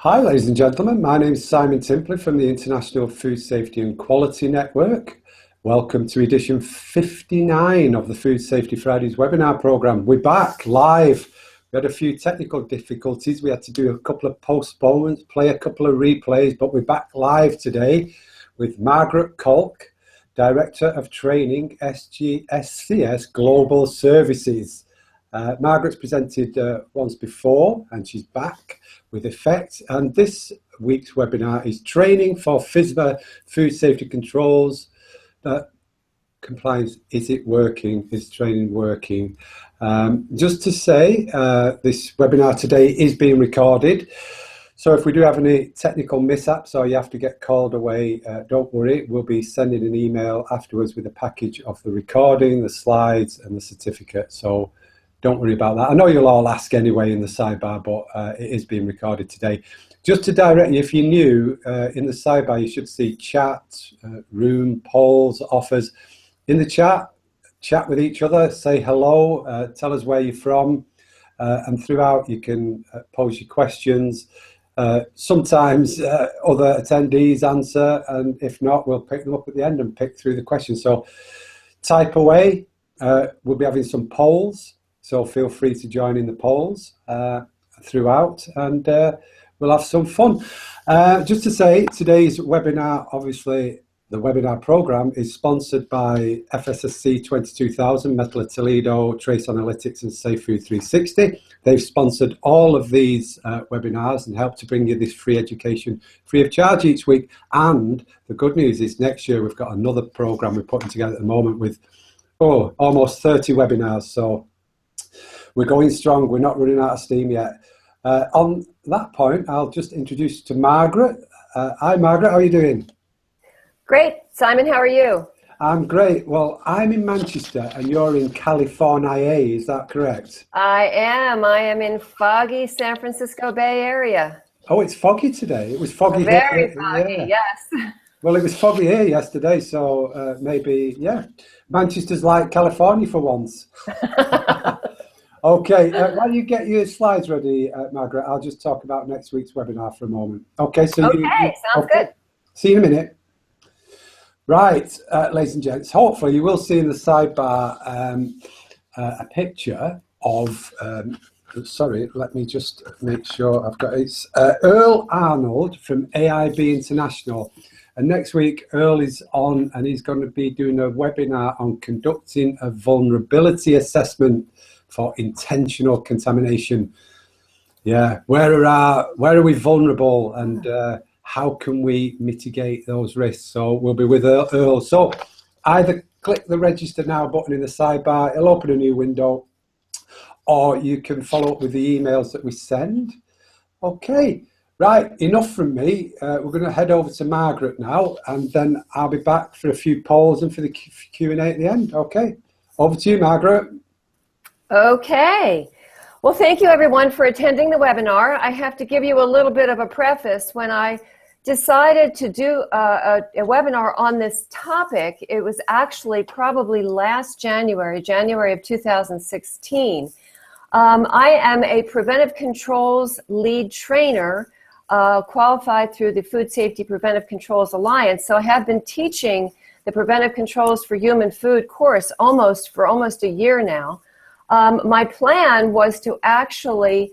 Hi, ladies and gentlemen. My name is Simon Timpley from the International Food Safety and Quality Network. Welcome to edition 59 of the Food Safety Fridays webinar program. We're back live. We had a few technical difficulties. We had to do a couple of postponements, play a couple of replays, but we're back live today with Margaret Kolk, Director of Training, SGSCS Global Services. Margaret's presented once before and she's back with effect, and this week's webinar is Training for FSMA Food Safety Controls Compliance. Is it working? Is training working? Just to say, this webinar today is being recorded, so if we do have any technical mishaps or you have to get called away, don't worry, we'll be sending an email afterwards with a package of the recording, the slides and the certificate, so don't worry about that. I know you'll all ask anyway in the sidebar, but it is being recorded today. Just to direct you, if you're new, in the sidebar you should see chat, room, polls, offers. In the chat with each other, say hello, tell us where you're from, and throughout you can pose your questions. Sometimes other attendees answer, and if not, we'll pick them up at the end and pick through the questions. So type away. We'll be having some polls. So feel free to join in the polls throughout, and we'll have some fun. Just to say, today's webinar, obviously, the webinar program is sponsored by FSSC 22000, Metal of Toledo, Trace Analytics and Safe Food 360. They've sponsored all of these webinars and helped to bring you this free education free of charge each week. And the good news is next year we've got another program we're putting together at the moment with almost 30 webinars. So we're going strong. We're not running out of steam yet. On that point, I'll just introduce you to Margaret. Hi, Margaret. How are you doing? Great. Simon, how are you? I'm great. Well, I'm in Manchester and you're in California. Is that correct? I am. I am in foggy San Francisco Bay Area. Oh, it's foggy today. It was foggy Very here. foggy, Yeah. yes. Well, it was foggy here yesterday, so maybe, yeah. Manchester's like California for once. Okay, while you get your slides ready, Margaret, I'll just talk about next week's webinar for a moment. Okay, so sounds good. See you in a minute. Right, ladies and gents, hopefully you will see in the sidebar a picture of, sorry, let me just make sure I've got it. It's Earl Arnold from AIB International. And next week, Earl is on and he's going to be doing a webinar on conducting a vulnerability assessment for intentional contamination. Yeah, where are we vulnerable, and how can we mitigate those risks? So we'll be with Earl. So either click the register now button in the sidebar, it'll open a new window, or you can follow up with the emails that we send. Okay, right, enough from me. We're going to head over to Margaret now, and then I'll be back for a few polls and for the Q&A at the end. Okay, over to you, Margaret. Okay. Well, thank you everyone for attending the webinar. I have to give you a little bit of a preface. When I decided to do a webinar on this topic, it was actually probably last January of 2016. I am a preventive controls lead trainer, qualified through the Food Safety Preventive Controls Alliance. So I have been teaching the Preventive Controls for Human Food course for almost a year now. My plan was to actually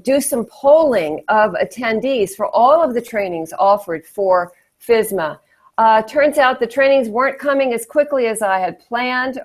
do some polling of attendees for all of the trainings offered for FSMA. Turns out the trainings weren't coming as quickly as I had planned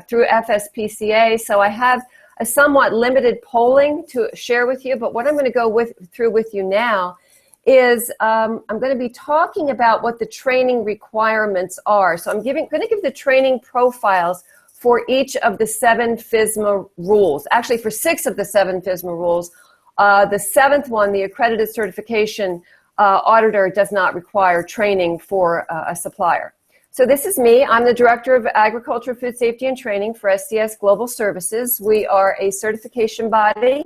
through FSPCA, so I have a somewhat limited polling to share with you, but what I'm going to go through with you now is I'm going to be talking about what the training requirements are. So I'm going to give the training profiles for each of the 7 FSMA rules, actually for 6 of the 7 FSMA rules. The 7th one, the accredited certification auditor, does not require training for a supplier. So this is me. I'm the Director of Agriculture, Food Safety and Training for SCS Global Services. We are a certification body,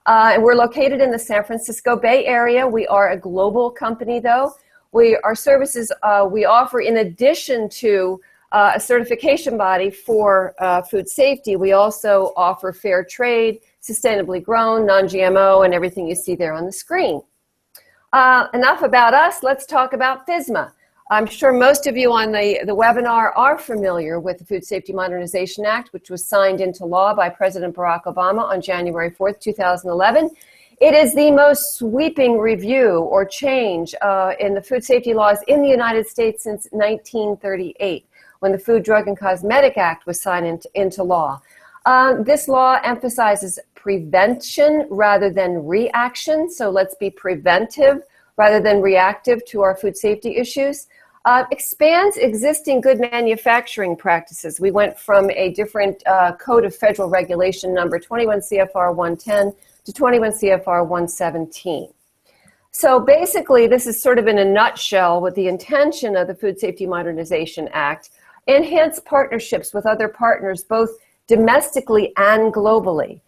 and we're located in the San Francisco Bay Area. We are a global company, though. Our services we offer, in addition to a certification body for food safety, we also offer fair trade, sustainably grown, non-GMO, and everything you see there on the screen. Enough about us. Let's talk about FSMA. I'm sure most of you on the webinar are familiar with the Food Safety Modernization Act, which was signed into law by President Barack Obama on January 4th, 2011. It is the most sweeping review or change in the food safety laws in the United States since 1938, when the Food, Drug, and Cosmetic Act was signed into law. This law emphasizes prevention rather than reaction, so let's be preventive rather than reactive to our food safety issues. Expands existing good manufacturing practices. We went from a different Code of Federal Regulation number 21 CFR 110 to 21 CFR 117. So basically, this is sort of in a nutshell what the intention of the Food Safety Modernization Act: enhance partnerships with other partners, both domestically and globally.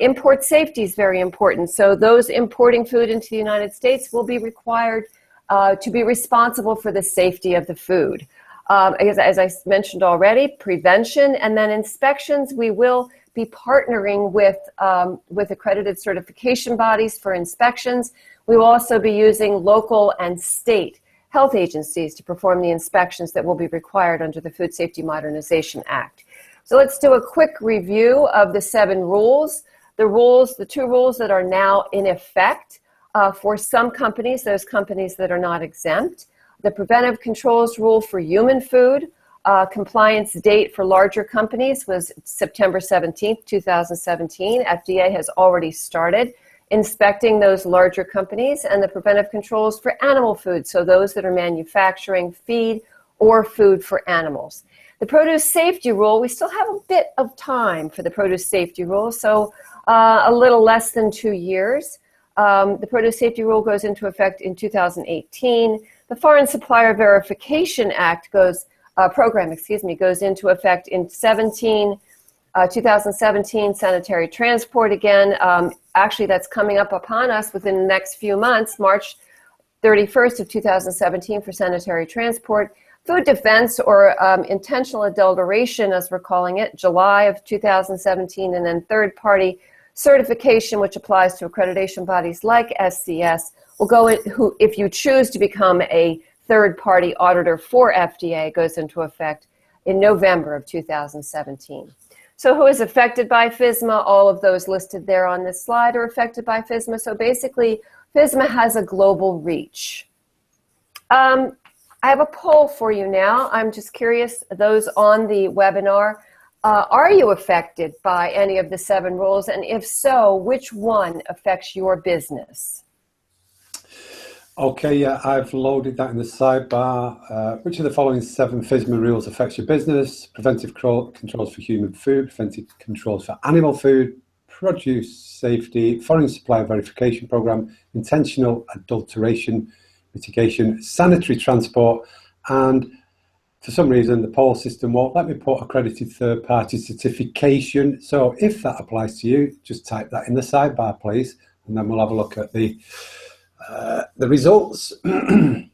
Import safety is very important. So those importing food into the United States will be required to be responsible for the safety of the food. As I mentioned already, prevention, and then inspections. We will be partnering with accredited certification bodies for inspections. We will also be using local and state health agencies to perform the inspections that will be required under the Food Safety Modernization Act. So let's do a quick review of the 7 rules. The 2 rules that are now in effect for some companies, those companies that are not exempt. The Preventive Controls Rule for human food, compliance date for larger companies was September 17th, 2017. FDA has already started inspecting those larger companies, and the preventive controls for animal food, so those that are manufacturing feed or food for animals. The produce safety rule, we still have a bit of time for the produce safety rule, so a little less than 2 years. The produce safety rule goes into effect in 2018. The Foreign Supplier Verification Act program goes into effect in 2017. Sanitary transport again. Actually, that's coming up upon us within the next few months, March 31st of 2017 for sanitary transport. Food defense or intentional adulteration, as we're calling it, July of 2017, and then third-party certification, which applies to accreditation bodies like SCS, will go in, if you choose to become a third-party auditor for FDA, goes into effect in November of 2017. So who is affected by FSMA? All of those listed there on this slide are affected by FSMA. So basically, FSMA has a global reach. I have a poll for you now. I'm just curious, those on the webinar, are you affected by any of the 7 rules? And if so, which one affects your business? Okay, yeah, I've loaded that in the sidebar. Which of the following 7 FSMA rules affects your business? Preventive controls for human food, preventive controls for animal food, produce safety, foreign supplier verification program, intentional adulteration mitigation, sanitary transport, and for some reason the poll system won't let me put accredited third-party certification. So if that applies to you, just type that in the sidebar, please, and then we'll have a look at the results. And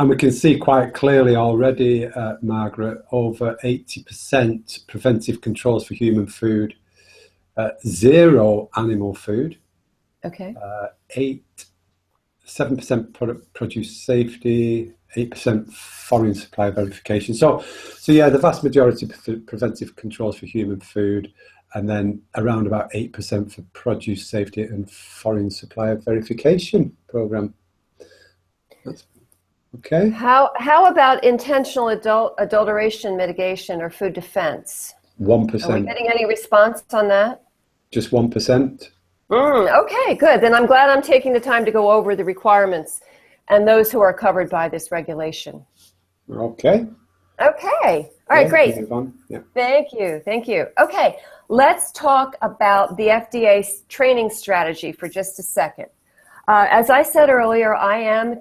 we can see quite clearly already, Margaret, over 80% preventive controls for human food, 0 animal food, Okay. 7% produce safety, 8% foreign supply verification. So yeah, the vast majority preventive controls for human food, and then around about 8% for produce safety and foreign supplier verification program. That's okay. How about intentional adulteration mitigation or food defense? 1%. Are we getting any response on that? Just 1%. Okay, good. Then I'm glad I'm taking the time to go over the requirements and those who are covered by this regulation. Okay. Okay. All right, great. Move on. Yeah. Thank you. Thank you. Okay, let's talk about the FDA's training strategy for just a second. As I said earlier, I am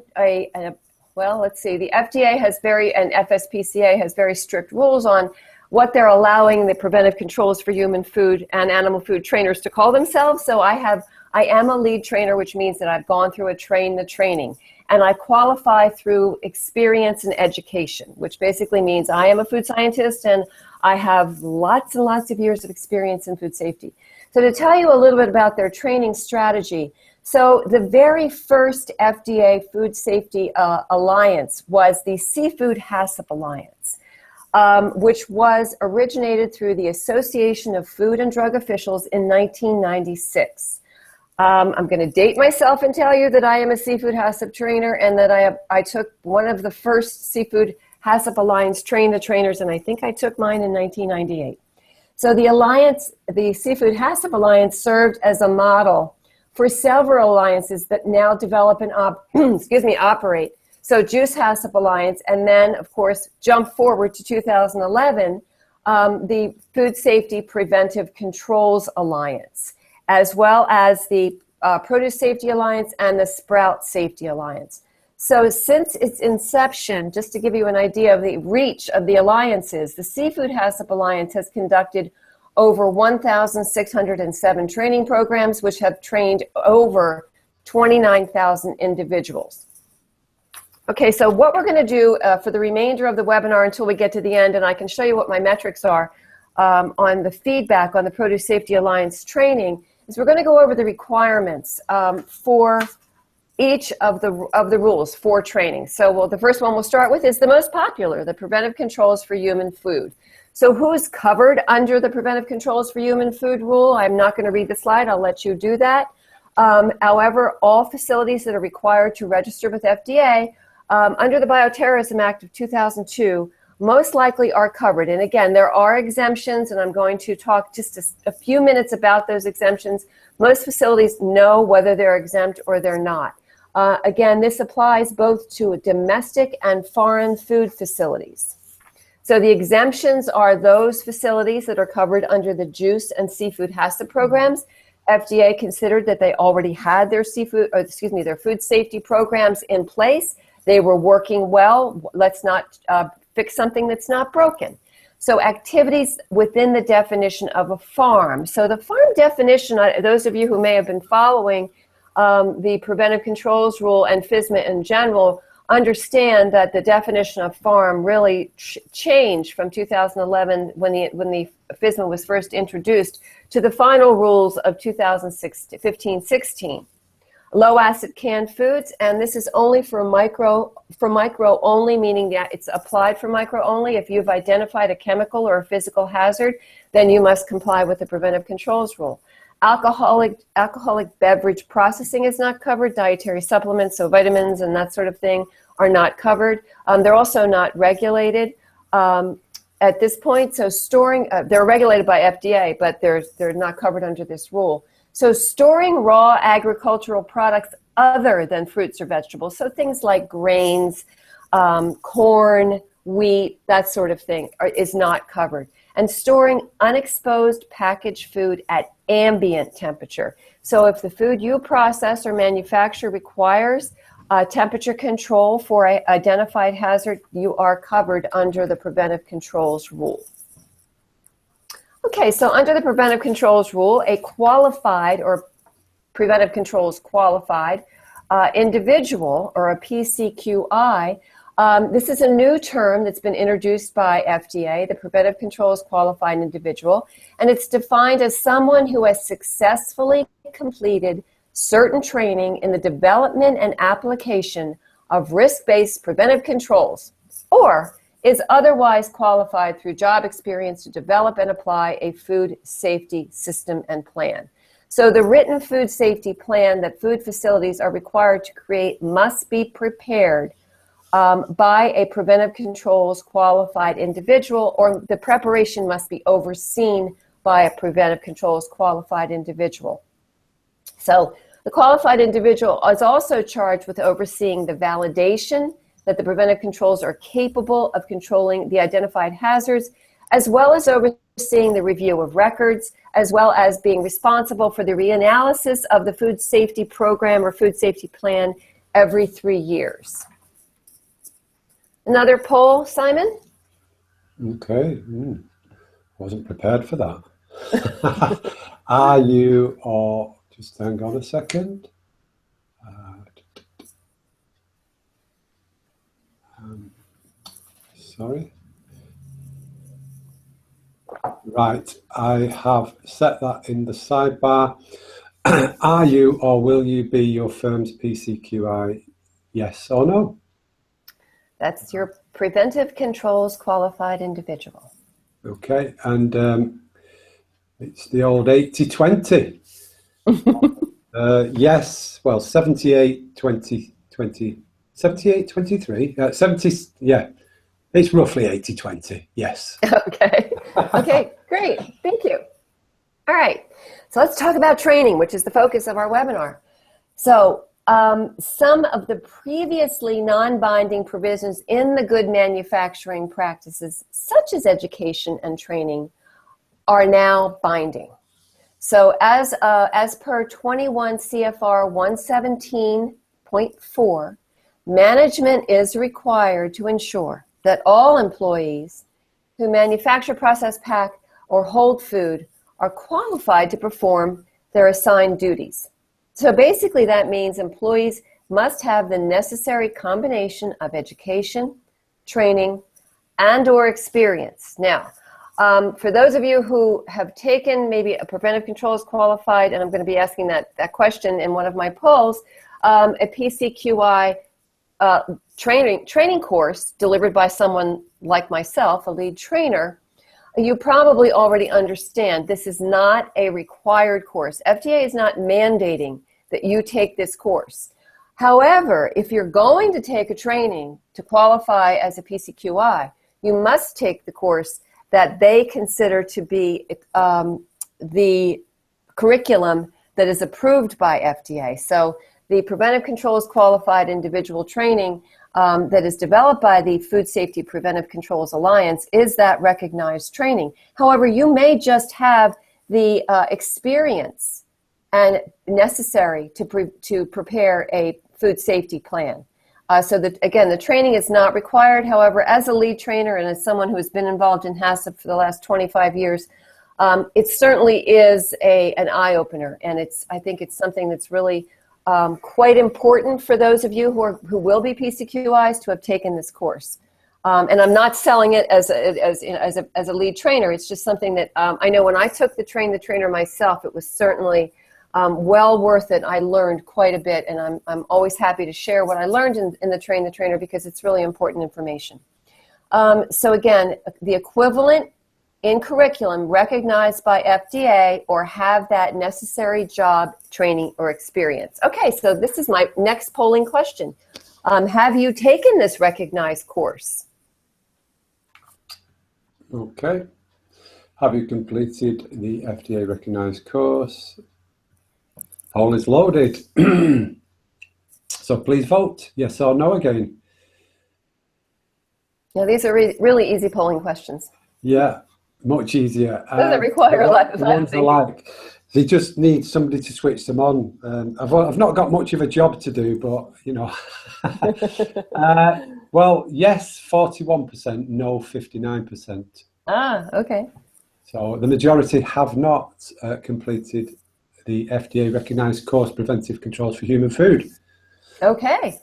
well, let's see, the FDA has and FSPCA has very strict rules on what they're allowing the preventive controls for human food and animal food trainers to call themselves. So I am a lead trainer, which means that I've gone through a train the training. And I qualify through experience and education, which basically means I am a food scientist and I have lots and lots of years of experience in food safety. So to tell you a little bit about their training strategy, So the very first FDA Food Safety Alliance was the Seafood HACCP Alliance, which was originated through the Association of Food and Drug Officials in 1996. I'm going to date myself and tell you that I am a Seafood HACCP trainer, and that I took one of the first Seafood HACCP Alliance train the trainers, and I think I took mine in 1998. So the Alliance, the Seafood HACCP Alliance, served as a model for several alliances that now develop and operate. So Juice HACCP Alliance, and then, of course, jump forward to 2011, the Food Safety Preventive Controls Alliance, as well as the Produce Safety Alliance and the Sprout Safety Alliance. So since its inception, just to give you an idea of the reach of the alliances, the Seafood HACCP Alliance has conducted over 1,607 training programs, which have trained over 29,000 individuals. Okay, so what we're going to do for the remainder of the webinar until we get to the end, and I can show you what my metrics are on the feedback on the Produce Safety Alliance training, is we're going to go over the requirements for each of the rules for training. So the first one we'll start with is the most popular, the preventive controls for human food. So who's covered under the preventive controls for human food rule? I'm not going to read the slide. I'll let you do that. However, all facilities that are required to register with FDA under the Bioterrorism Act of 2002 most likely are covered. And again, there are exemptions, and I'm going to talk just a few minutes about those exemptions. Most facilities know whether they're exempt or they're not. Again, this applies both to domestic and foreign food facilities. So the exemptions are those facilities that are covered under the Juice and Seafood HACCP programs. FDA considered that they already had their their food safety programs in place. They were working well. Let's not fix something that's not broken. So activities within the definition of a farm. So the farm definition, those of you who may have been following the preventive controls rule and FSMA in general, understand that the definition of farm really changed from 2011 when the FSMA was first introduced to the final rules of 2015-16. Low acid canned foods, and this is only for micro only, meaning that it's applied for micro only. If you've identified a chemical or a physical hazard, then you must comply with the preventive controls rule. Alcoholic beverage processing is not covered. Dietary supplements, so vitamins and that sort of thing, are not covered. They're also not regulated at this point. So storing, they're regulated by FDA, but they're not covered under this rule. So storing raw agricultural products other than fruits or vegetables, so things like grains, corn, wheat, that sort of thing, is not covered. And storing unexposed packaged food at ambient temperature. So if the food you process or manufacture requires temperature control for an identified hazard, you are covered under the preventive controls rule. Okay, so under the preventive controls rule, a qualified or preventive controls qualified individual, or a PCQI, this is a new term that's been introduced by FDA, the Preventive Controls Qualified Individual, and it's defined as someone who has successfully completed certain training in the development and application of risk-based preventive controls, or is otherwise qualified through job experience to develop and apply a food safety system and plan. So the written food safety plan that food facilities are required to create must be prepared by a preventive controls qualified individual, or the preparation must be overseen by a preventive controls qualified individual. So the qualified individual is also charged with overseeing the validation that the preventive controls are capable of controlling the identified hazards, as well as overseeing the review of records, as well as being responsible for the reanalysis of the food safety program or food safety plan every 3 years. Another poll, Simon? Okay. Wasn't prepared for that. Are you, or just hang on a second. Sorry. Right, I have set that in the sidebar. Are you or will you be your firm's PCQI? Yes or no? That's your preventive controls qualified individual. Okay, and it's the old 80-20. Yes, well, 78-20, 78-23, 70, yeah, it's roughly 80-20, yes. Okay, okay, great, thank you. All right, so let's talk about training, which is the focus of our webinar. So some of the previously non-binding provisions in the good manufacturing practices, such as education and training, are now binding. So as per 21 CFR 117.4, management is required to ensure that all employees who manufacture, process, pack, or hold food are qualified to perform their assigned duties. So basically that means employees must have the necessary combination of education, training, and/or experience. Now, for those of you who have taken maybe a preventive controls qualified, and I'm going to be asking that question in one of my polls, a PCQI training course delivered by someone like myself, a lead trainer, you probably already understand this is not a required course. FDA is not mandating that you take this course. However, if you're going to take a training to qualify as a PCQI, you must take the course that they consider to be the curriculum that is approved by FDA. So the Preventive Controls Qualified Individual Training that is developed by the Food Safety Preventive Controls Alliance is that recognized training. However, you may just have the experience and necessary to prepare a food safety plan. So that, again, the training is not required. However, as a lead trainer and as someone who has been involved in HACCP for the last 25 years, it certainly is an eye-opener, and I think it's something that's really quite important for those of you who will be PCQIs to have taken this course. And I'm not selling it as a lead trainer. It's just something that I know when I took the train the trainer myself, it was certainly well worth it. I learned quite a bit, and I'm always happy to share what I learned in the train the trainer because it's really important information. So again, the equivalent in curriculum recognized by FDA or have that necessary job training or experience. Okay, so this is my next polling question. Have you taken this recognized course? Okay. Have you completed the FDA recognized course? Poll is loaded. So please vote yes or no again. Now these are really easy polling questions. Yeah, much easier. Doesn't require a lot of thinking. Like, they just need somebody to switch them on. I've not got much of a job to do, but you know. Well, yes, 41%, no, 59%. Ah, okay. So the majority have not completed the FDA recognized course Preventive Controls for Human Food. Okay.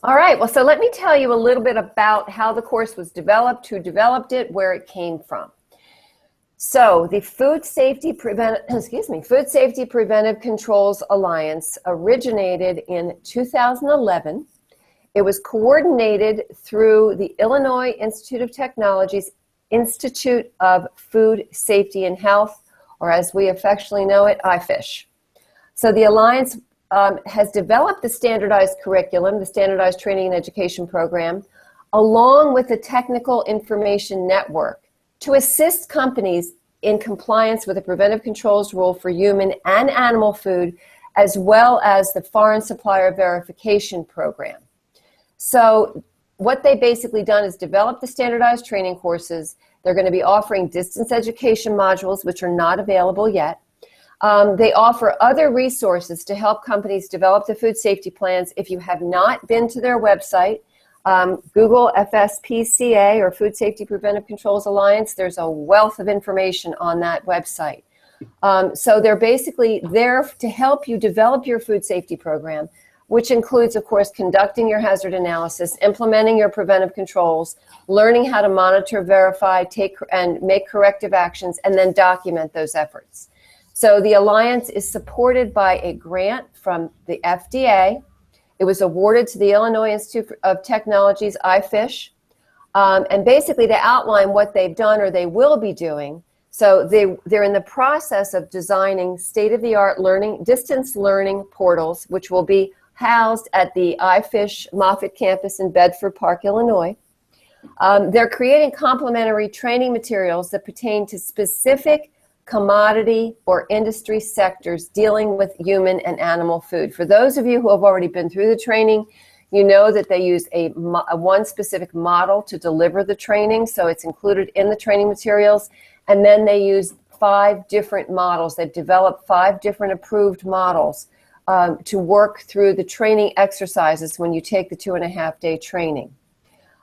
All right. Well, so let me tell you a little bit about how the course was developed, who developed it, where it came from. So the Food Safety Preventive Controls Alliance originated in 2011. It was coordinated through the Illinois Institute of Technology's Institute of Food Safety and Health, or as we affectionately know it, IFISH. So the Alliance has developed the standardized curriculum, the standardized training and education program, along with the technical information network to assist companies in compliance with the preventive controls rule for human and animal food, as well as the foreign supplier verification program. So what they've basically done is develop the standardized training courses. They're going to be offering distance education modules, which are not available yet. They offer other resources to help companies develop the food safety plans. If you have not been to their website, Google FSPCA or Food Safety Preventive Controls Alliance, there's a wealth of information on that website. So they're basically there to help you develop your food safety program, which includes, of course, conducting your hazard analysis, implementing your preventive controls, learning how to monitor, verify, take and make corrective actions, and then document those efforts. So the Alliance is supported by a grant from the FDA. It was awarded to the Illinois Institute of Technology's iFish. And basically to outline what they've done or they will be doing. So they're in the process of designing state-of-the-art distance learning portals, which will be housed at the iFish Moffitt campus in Bedford Park, Illinois. They're creating complementary training materials that pertain to specific commodity or industry sectors dealing with human and animal food. For those of you who have already been through the training, you know that they use one specific model to deliver the training, so it's included in the training materials. And then they use 5 different models. They've developed 5 different approved models to work through the training exercises when you take the 2.5-day training.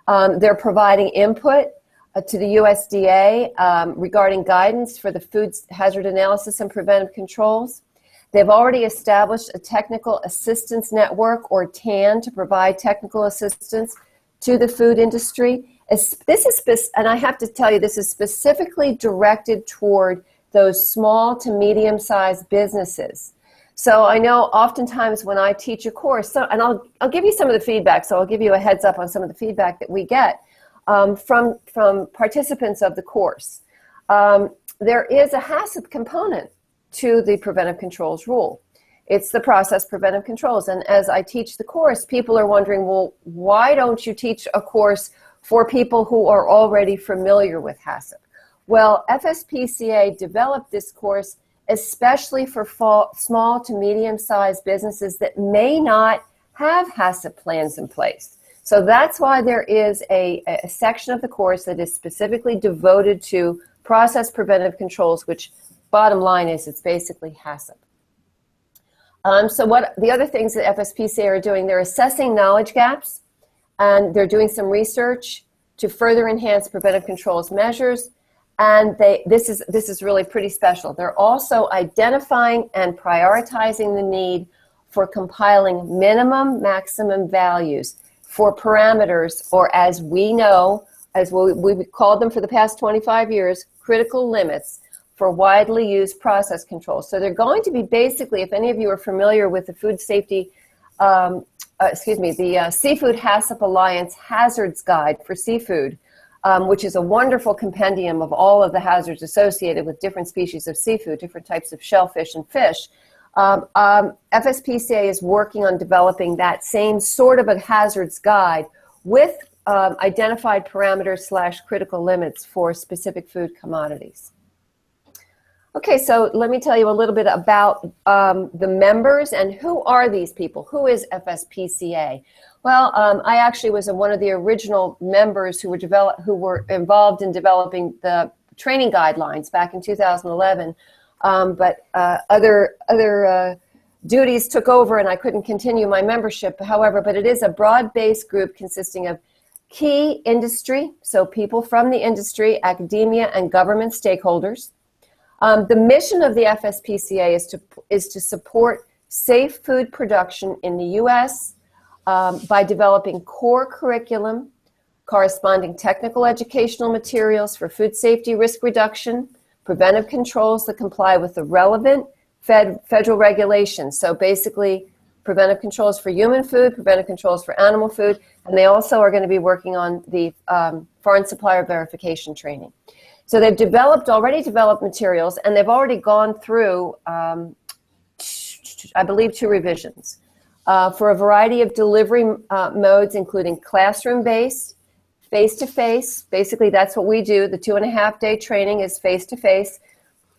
They're providing input to the USDA regarding guidance for the food hazard analysis and preventive controls. They've already established a technical assistance network, or TAN, to provide technical assistance to the food industry. And I have to tell you, this is specifically directed toward those small to medium-sized businesses. So I know oftentimes when I teach a course, and I'll give you some of the feedback, so I'll give you a heads up on some of the feedback that we get from participants of the course. There is a HACCP component to the preventive controls rule. It's the process preventive controls. And as I teach the course, people are wondering, well, why don't you teach a course for people who are already familiar with HACCP? Well, FSPCA developed this course especially for small to medium-sized businesses that may not have HACCP plans in place. So that's why there is a section of the course that is specifically devoted to process preventive controls, which bottom line is it's basically HACCP. So what the other things that FSPCA are doing, they're assessing knowledge gaps, and they're doing some research to further enhance preventive controls measures. And this is really pretty special. They're also identifying and prioritizing the need for compiling minimum maximum values for parameters, or as we know, as we've called them for the past 25 years, critical limits for widely used process controls. So they're going to be basically, if any of you are familiar with the food safety, the Seafood HACCP Alliance Hazards Guide for Seafood, which is a wonderful compendium of all of the hazards associated with different species of seafood, different types of shellfish and fish. FSPCA is working on developing that same sort of a hazards guide with identified parameters / critical limits for specific food commodities. Okay, so let me tell you a little bit about the members and who are these people? Who is FSPCA? Well, I actually was one of the original members who were involved in developing the training guidelines back in 2011, but other duties took over and I couldn't continue my membership. However, but it is a broad-based group consisting of key industry, so people from the industry, academia, and government stakeholders. The mission of the FSPCA is to support safe food production in the U.S. By developing core curriculum, corresponding technical educational materials for food safety risk reduction, preventive controls that comply with the relevant federal regulations. So basically, preventive controls for human food, preventive controls for animal food, and they also are going to be working on the foreign supplier verification training. So they've already developed materials, and they've already gone through, I believe, 2 revisions for a variety of delivery modes, including classroom-based, face-to-face. Basically, that's what we do. The 2.5-day training is face-to-face.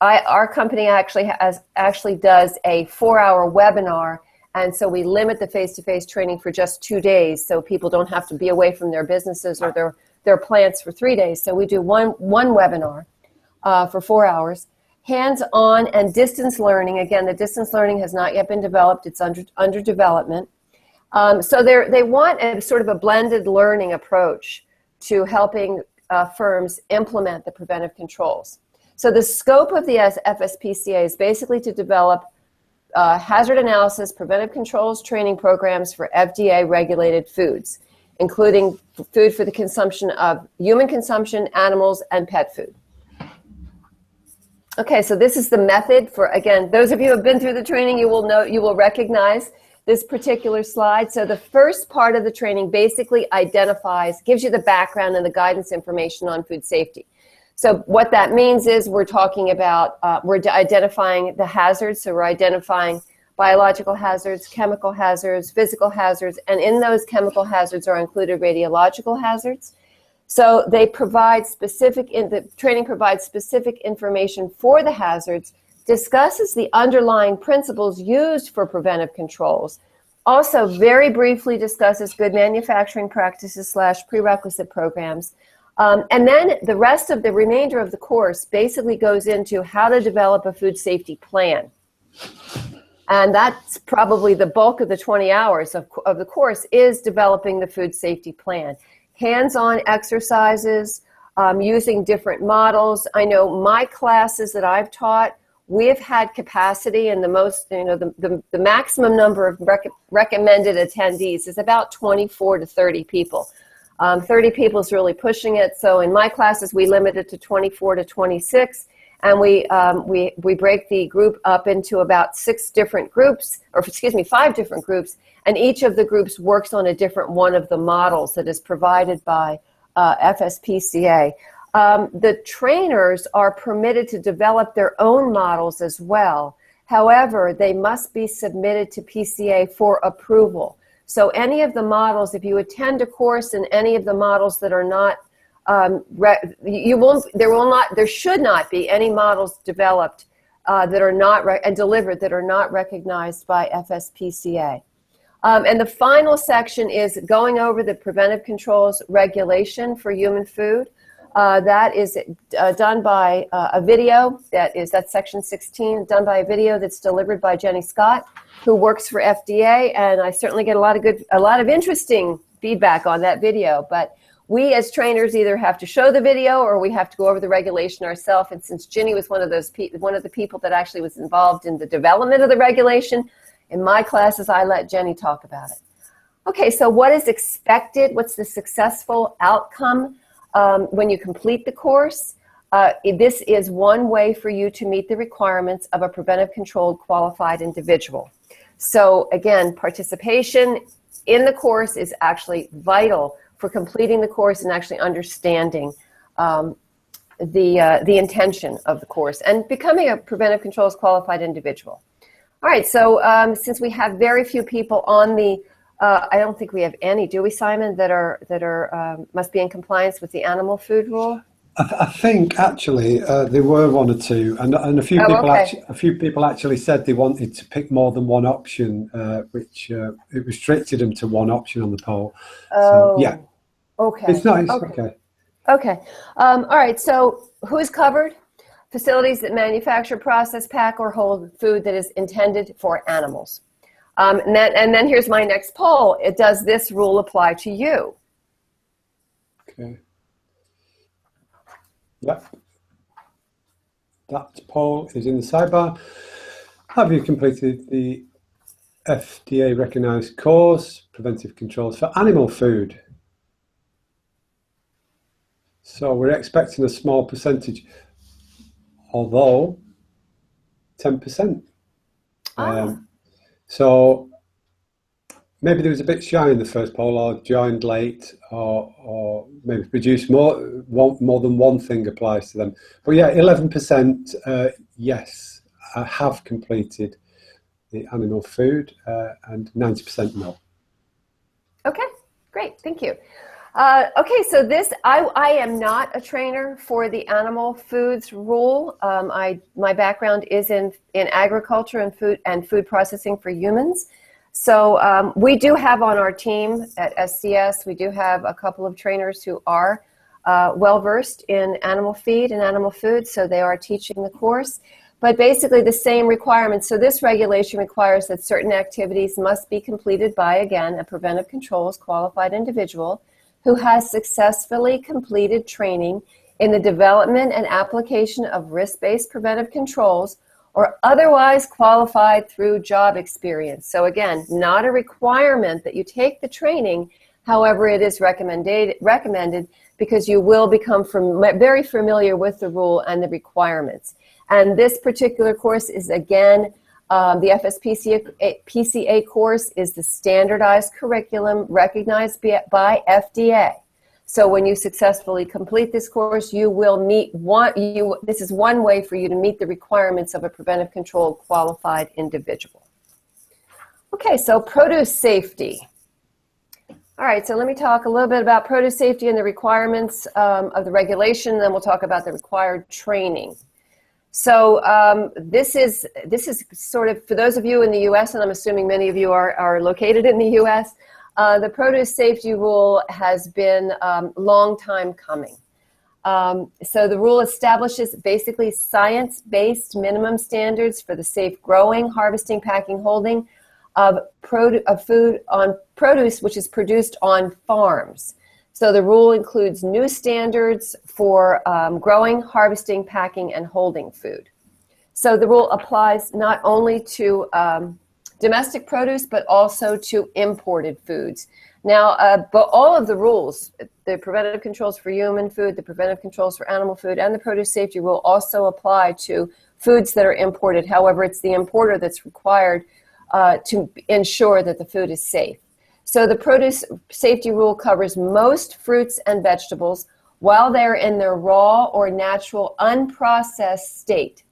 Our company actually does a 4-hour webinar, and so we limit the face-to-face training for just 2 days, so people don't have to be away from their businesses or their plants for 3 days. So we do one webinar for 4 hours. Hands-on and distance learning. Again, the distance learning has not yet been developed. It's under development. So they want a sort of a blended learning approach to helping firms implement the preventive controls. So the scope of the FSPCA is basically to develop hazard analysis, preventive controls training programs for FDA-regulated foods, including food for the consumption of human consumption, animals, and pet food. Okay, so this is the method for, again, those of you who have been through the training, you will know, you will recognize this particular slide. So the first part of the training basically identifies, gives you the background and the guidance information on food safety. So what that means is we're talking about, we're identifying the hazards. So we're identifying biological hazards, chemical hazards, physical hazards, and in those chemical hazards are included radiological hazards. So they provide the training provides specific information for the hazards, discusses the underlying principles used for preventive controls, also very briefly discusses good manufacturing practices / prerequisite programs. And then the remainder of the course basically goes into how to develop a food safety plan. And that's probably the bulk of the 20 hours of the course is developing the food safety plan. Hands-on exercises, using different models. I know my classes that I've taught, we've had capacity, and the maximum number of recommended attendees is about 24 to 30 people. 30 people is really pushing it. So in my classes, we limit it to 24 to 26, and we break the group up into about 5 different groups, and each of the groups works on a different one of the models that is provided by FSPCA. The trainers are permitted to develop their own models as well. However, they must be submitted to PCA for approval. So any of the models, if you attend a course in any of the models that are not, there should not be any models developed that are not and delivered that are not recognized by FSPCA. And the final section is going over the preventive controls regulation for human food. That is done by a video. That's section 16, done by a video that's delivered by Jenny Scott, who works for FDA, and I certainly get a lot of interesting feedback on that video. But we as trainers either have to show the video or we have to go over the regulation ourselves. And since Ginny was one of the people that actually was involved in the development of the regulation, in my classes I let Jenny talk about it. Okay, so what is expected? What's the successful outcome when you complete the course? This is one way for you to meet the requirements of a preventive controlled qualified individual. So again, participation in the course is actually vital for completing the course and actually understanding the intention of the course and becoming a preventive controls qualified individual. All right, so since we have very few people on the, I don't think we have any, do we, Simon, that must be in compliance with the animal food rule? I think actually there were one or two, and a few people actually said they wanted to pick more than one option, which it restricted them to one option on the poll. Oh, so, yeah. Okay. It's nice. Okay. Okay. All right. So who's covered? Facilities that manufacture, process, pack, or hold food that is intended for animals. And then here's my next poll. Does this rule apply to you? Okay. Yep. That poll is in the sidebar. Have you completed the FDA recognized course, Preventive Controls for Animal Food? So we're expecting a small percentage, although 10%. So maybe there was a bit shy in the first poll, or joined late, or maybe produced more than one thing applies to them. But yeah, 11% yes, I have completed the animal food, and 90% no. Okay, great, thank you. Okay, so I am not a trainer for the animal foods rule. My background is in agriculture and food processing for humans. So we do have on our team at SCS, we do have a couple of trainers who are well-versed in animal feed and animal food, so they are teaching the course. But basically the same requirements. So this regulation requires that certain activities must be completed by, again, a preventive controls qualified individual who has successfully completed training in the development and application of risk-based preventive controls or otherwise qualified through job experience. So again, not a requirement that you take the training. However, it is recommended because you will become very familiar with the rule and the requirements. And this particular course is, again, the FSPCA course is the standardized curriculum recognized by FDA. So when you successfully complete this course, you will meet this is one way for you to meet the requirements of a preventive control qualified individual. Okay, so produce safety. All right, so let me talk a little bit about produce safety and the requirements of the regulation, and then we'll talk about the required training. So this is sort of, for those of you in the U.S., and I'm assuming many of you are located in the U.S., the produce safety rule has been long time coming. So the rule establishes basically science-based minimum standards for the safe growing, harvesting, packing, holding of produce which is produced on farms. So the rule includes new standards for growing, harvesting, packing, and holding food. So the rule applies not only to domestic produce, but also to imported foods. Now, but all of the rules, the preventive controls for human food, the preventive controls for animal food, and the produce safety rule also apply to foods that are imported. However, it's the importer that's required to ensure that the food is safe. So the produce safety rule covers most fruits and vegetables while they're in their raw or natural unprocessed state.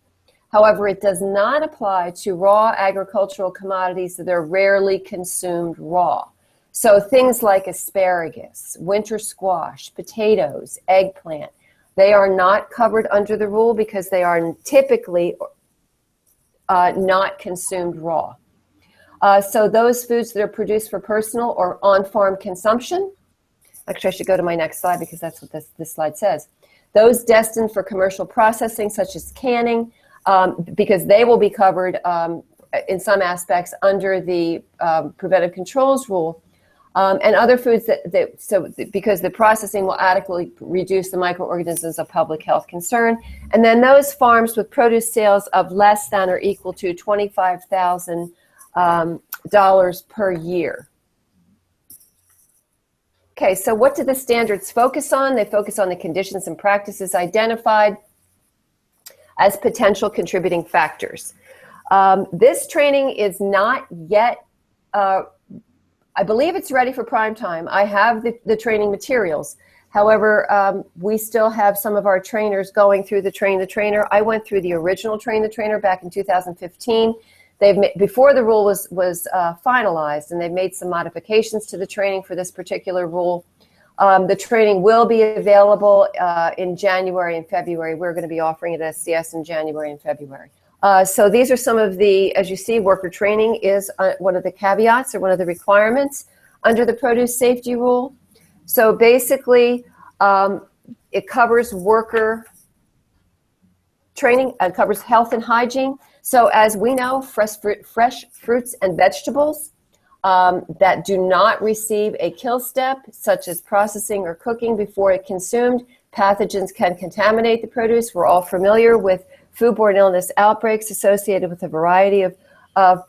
However, it does not apply to raw agricultural commodities that are rarely consumed raw. So things like asparagus, winter squash, potatoes, eggplant, they are not covered under the rule because they are typically not consumed raw. So those foods that are produced for personal or on-farm consumption, actually I should go to my next slide because that's what this slide says. Those destined for commercial processing such as canning, because they will be covered in some aspects under the preventive controls rule, and other foods because the processing will adequately reduce the microorganisms of public health concern. And then those farms with produce sales of less than or equal to $25,000 per year. Okay, so what do the standards focus on? They focus on the conditions and practices identified as potential contributing factors. This training is not yet, I believe it's ready for prime time. I have the training materials. However, we still have some of our trainers going through the Train the Trainer. I went through the original Train the Trainer back in 2015. Before the rule was finalized, and they've made some modifications to the training for this particular rule. The training will be available in January and February. We're going to be offering it at SCS in January and February. So these are some of the, as you see, worker training is one of the caveats or one of the requirements under the produce safety rule. So basically, it covers worker training, it covers health and hygiene. So as we know, fresh fruits and vegetables that do not receive a kill step, such as processing or cooking before it's consumed, pathogens can contaminate the produce. We're all familiar with foodborne illness outbreaks associated with a variety of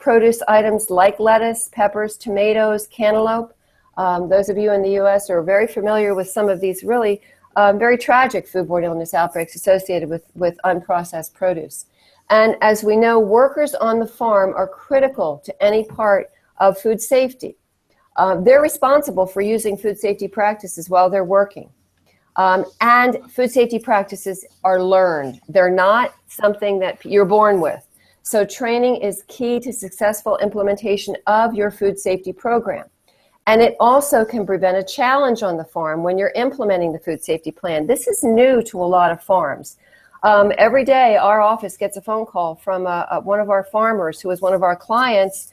produce items like lettuce, peppers, tomatoes, cantaloupe. Those of you in the U.S. are very familiar with some of these really very tragic foodborne illness outbreaks associated with unprocessed produce. And as we know, workers on the farm are critical to any part of food safety. They're responsible for using food safety practices while they're working. And food safety practices are learned. They're not something that you're born with. So training is key to successful implementation of your food safety program. And it also can prevent a challenge on the farm when you're implementing the food safety plan. This is new to a lot of farms. Every day, our office gets a phone call from one of our farmers who is one of our clients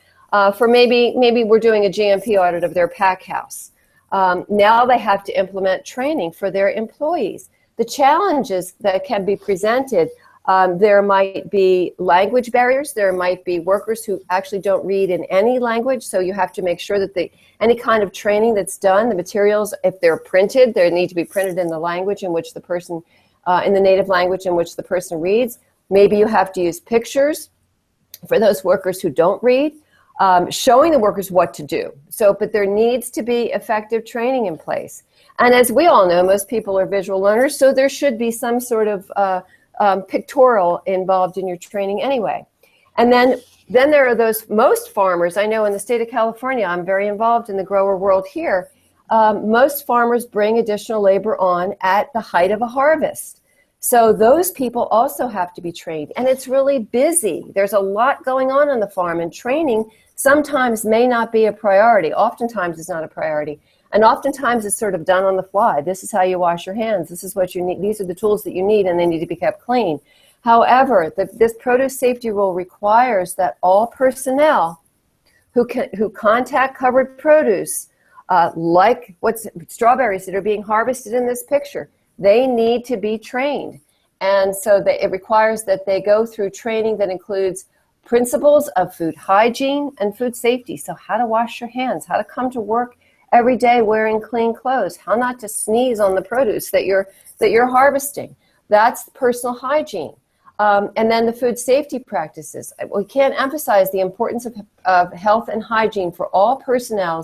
for maybe we're doing a GMP audit of their pack house. Now they have to implement training for their employees. The challenges that can be presented, there might be language barriers. There might be workers who actually don't read in any language, so you have to make sure that any kind of training that's done, the materials, if they're printed, they need to be printed in the language in which the person in the native language in which the person reads. Maybe you have to use pictures for those workers who don't read, showing the workers what to do. So, but there needs to be effective training in place. And as we all know, most people are visual learners, so there should be some sort of pictorial involved in your training anyway. And then there are most farmers, I know in the state of California, I'm very involved in the grower world here, most farmers bring additional labor on at the height of a harvest. So those people also have to be trained, and it's really busy. There's a lot going on the farm, and training sometimes may not be a priority. Oftentimes it's not a priority. And oftentimes it's sort of done on the fly. This is how you wash your hands. This is what you need. These are the tools that you need, and they need to be kept clean. However, this produce safety rule requires that all personnel who contact covered produce, like strawberries that are being harvested in this picture, they need to be trained. And so it requires that they go through training that includes principles of food hygiene and food safety. So how to wash your hands, how to come to work every day wearing clean clothes, how not to sneeze on the produce that you're harvesting. That's personal hygiene. And then the food safety practices. We can't emphasize the importance of health and hygiene for all personnel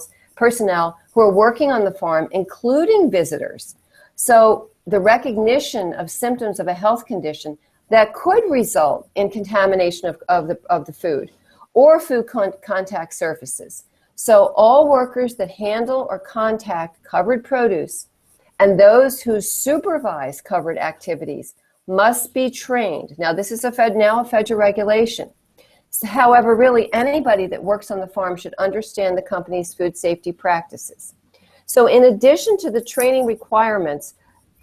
who are working on the farm, including visitors. So the recognition of symptoms of a health condition that could result in contamination of the food or food contact surfaces. So all workers that handle or contact covered produce and those who supervise covered activities must be trained. Now, this is a federal regulation. So, however, really anybody that works on the farm should understand the company's food safety practices. So in addition to the training requirements,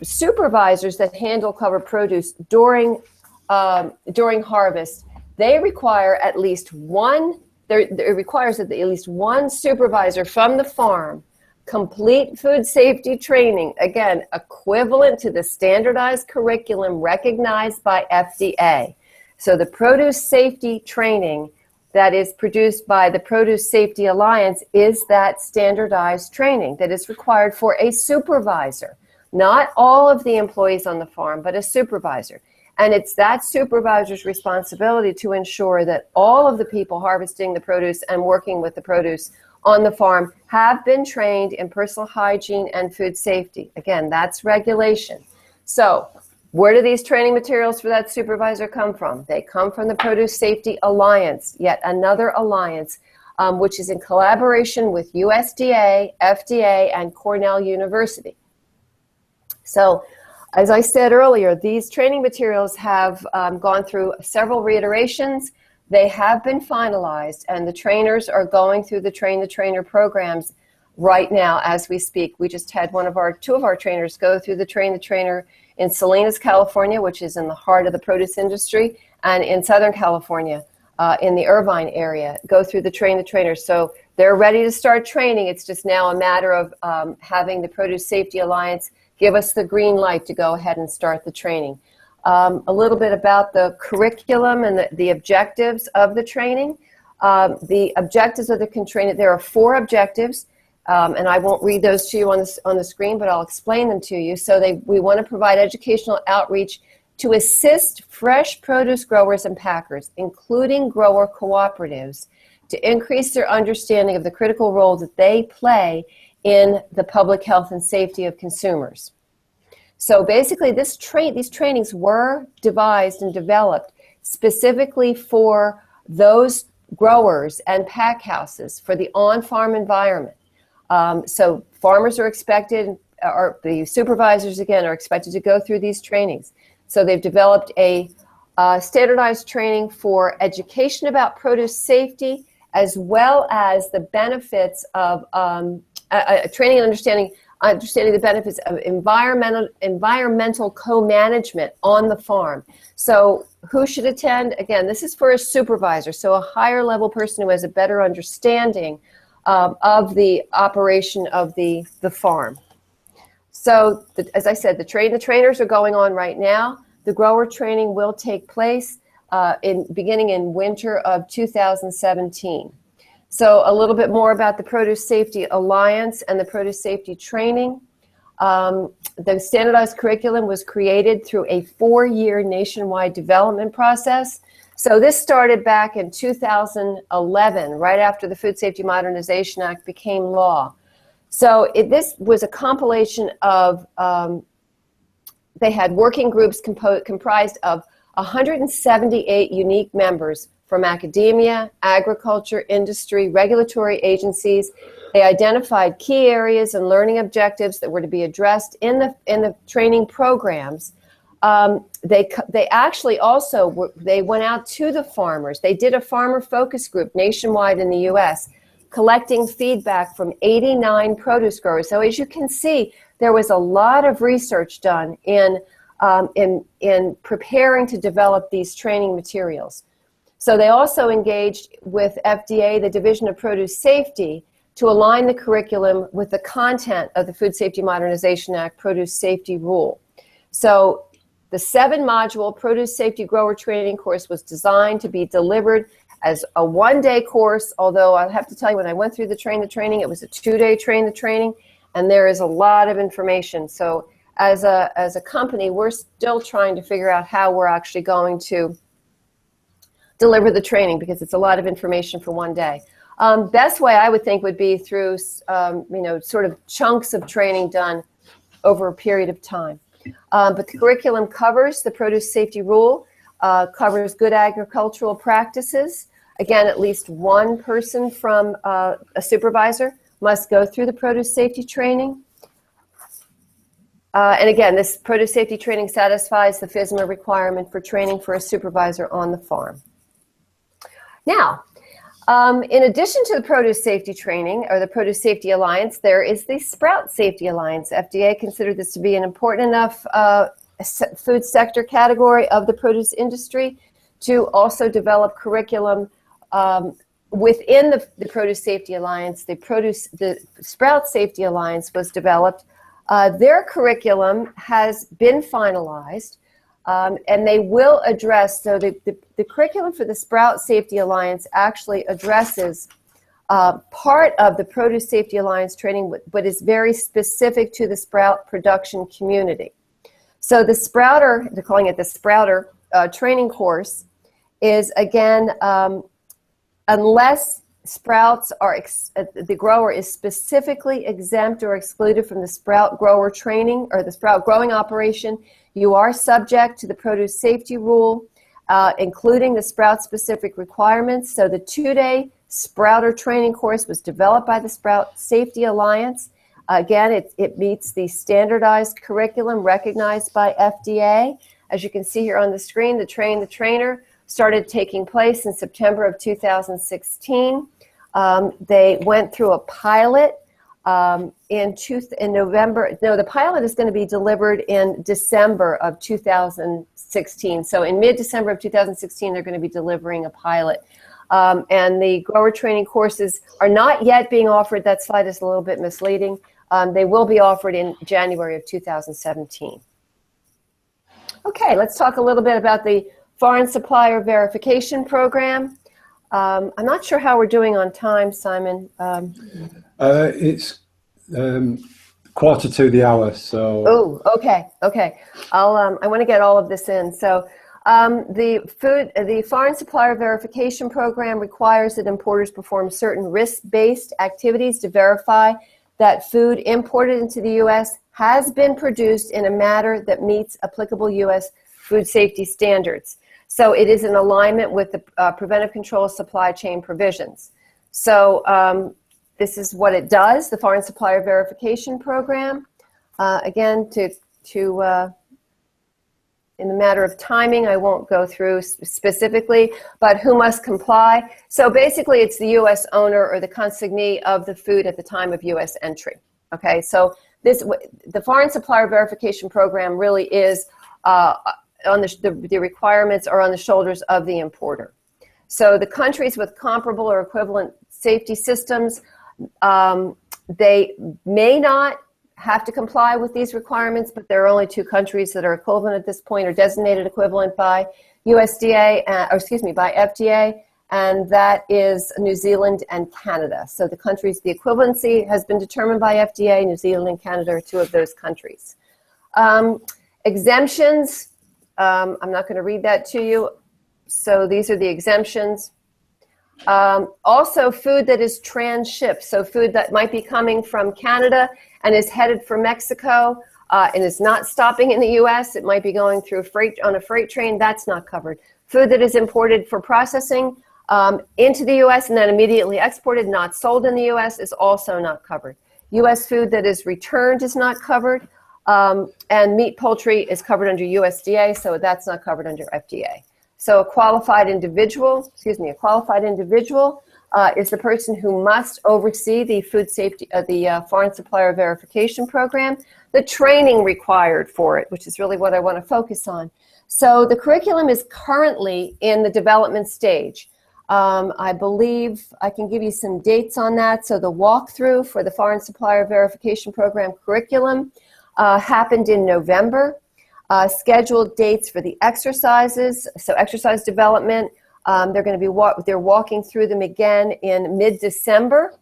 supervisors that handle covered produce during harvest, they require at least one. It requires that at least one supervisor from the farm complete food safety training, again, equivalent to the standardized curriculum recognized by FDA. So the produce safety training that is produced by the Produce Safety Alliance is that standardized training that is required for a supervisor, not all of the employees on the farm, but a supervisor. And it's that supervisor's responsibility to ensure that all of the people harvesting the produce and working with the produce on the farm have been trained in personal hygiene and food safety. Again, that's regulation. So where do these training materials for that supervisor come from? They come from the Produce Safety Alliance, yet another alliance, which is in collaboration with USDA, FDA, and Cornell University. So, as I said earlier, these training materials have gone through several reiterations. They have been finalized, and the trainers are going through the Train the Trainer programs right now as we speak. We just had two of our trainers go through the Train the Trainer in Salinas, California, which is in the heart of the produce industry, and in Southern California, in the Irvine area, go through the Train the Trainer. So they're ready to start training. It's just now a matter of having the Produce Safety Alliance give us the green light to go ahead and start the training. A little bit about the curriculum and the objectives of the training. The objectives of the training, there are 4 objectives, and I won't read those to you on the screen, but I'll explain them to you. So we want to provide educational outreach to assist fresh produce growers and packers, including grower cooperatives, to increase their understanding of the critical role that they play in the public health and safety of consumers. So basically these trainings were devised and developed specifically for those growers and pack houses for the on-farm environment. So farmers are expected, or the supervisors again, are expected to go through these trainings. So they've developed a standardized training for education about produce safety, as well as the benefits of training and understanding the benefits of environmental co-management on the farm. So who should attend? Again, this is for a supervisor, so a higher level person who has a better understanding of the operation of the farm. So as I said, the trainers are going on right now. The grower training will take place beginning in winter of 2017. So a little bit more about the Produce Safety Alliance and the Produce Safety Training. The standardized curriculum was created through a 4-year nationwide development process. So this started back in 2011, right after the Food Safety Modernization Act became law. So this was a compilation of, they had working groups comprised of 178 unique members from academia, agriculture, industry, regulatory agencies. They identified key areas and learning objectives that were to be addressed in the training programs. They actually also they went out to the farmers. They did a farmer focus group nationwide in the U.S., collecting feedback from 89 produce growers. So as you can see, there was a lot of research done in preparing to develop these training materials. So they also engaged with FDA, the Division of Produce Safety, to align the curriculum with the content of the Food Safety Modernization Act Produce Safety Rule. So the 7-module Produce Safety Grower Training course was designed to be delivered as a 1-day course, although I have to tell you, when I went through the training, it was a 2-day training, and there is a lot of information. So as a company, we're still trying to figure out how we're actually going to deliver the training, because it's a lot of information for 1 day. Best way I would think would be through sort of chunks of training done over a period of time. But the curriculum covers the produce safety rule, covers good agricultural practices. Again, at least one person from a supervisor must go through the produce safety training. And again, this produce safety training satisfies the FSMA requirement for training for a supervisor on the farm. Now, in addition to the produce safety training, or the Produce Safety Alliance, there is the Sprout Safety Alliance. FDA considered this to be an important enough food sector category of the produce industry to also develop curriculum within the Produce Safety Alliance. The Sprout Safety Alliance was developed. Their curriculum has been finalized, and they will address, so the curriculum for the Sprout Safety Alliance actually addresses part of the Produce Safety Alliance training, but is very specific to the sprout production community. So the Sprouter, they're calling it the Sprouter training course, is again, unless sprouts are, the grower is specifically exempt or excluded from the sprout grower training or the sprout growing operation, you are subject to the produce safety rule, including the sprout-specific requirements. So the 2-day Sprouter training course was developed by the Sprout Safety Alliance. Again, it meets the standardized curriculum recognized by FDA. As you can see here on the screen, the Train the Trainer started taking place in September of 2016. They went through a pilot in November. No, the pilot is going to be delivered in December of 2016. So in mid-December of 2016, they're going to be delivering a pilot. And the grower training courses are not yet being offered. That slide is a little bit misleading. They will be offered in January of 2017. Okay, let's talk a little bit about the Foreign Supplier Verification Program. I'm not sure how we're doing on time, Simon. It's 1:45, so. Oh, okay. I want to get all of this in. So the Foreign Supplier Verification Program requires that importers perform certain risk-based activities to verify that food imported into the U.S. has been produced in a manner that meets applicable U.S. food safety standards. So it is in alignment with the Preventive Control Supply Chain provisions. So this is what it does, the Foreign Supplier Verification Program. Again, in the matter of timing, I won't go through specifically, but who must comply. So basically, it's the U.S. owner or the consignee of the food at the time of U.S. entry. Okay, so the Foreign Supplier Verification Program really is the requirements are on the shoulders of the importer. So the countries with comparable or equivalent safety systems, they may not have to comply with these requirements, but there are only 2 countries that are equivalent at this point, or designated equivalent by USDA, by FDA, and that is New Zealand and Canada. So the equivalency has been determined by FDA. New Zealand and Canada are 2 of those countries. Exemptions. I'm not going to read that to you. So these are the exemptions. Also, food that is transshipped, so food that might be coming from Canada and is headed for Mexico and is not stopping in the U.S. It might be going through on a freight train. That's not covered. Food that is imported for processing into the U.S. and then immediately exported, not sold in the U.S., is also not covered. U.S. food that is returned is not covered. And meat, poultry is covered under USDA, so that's not covered under FDA. So a qualified individual is the person who must oversee the food safety, the Foreign Supplier Verification Program, the training required for it, which is really what I want to focus on. So the curriculum is currently in the development stage. I believe I can give you some dates on that. So the walkthrough for the Foreign Supplier Verification Program curriculum happened in November. Scheduled dates for the exercises, so exercise development, they're walking through them again in mid-December.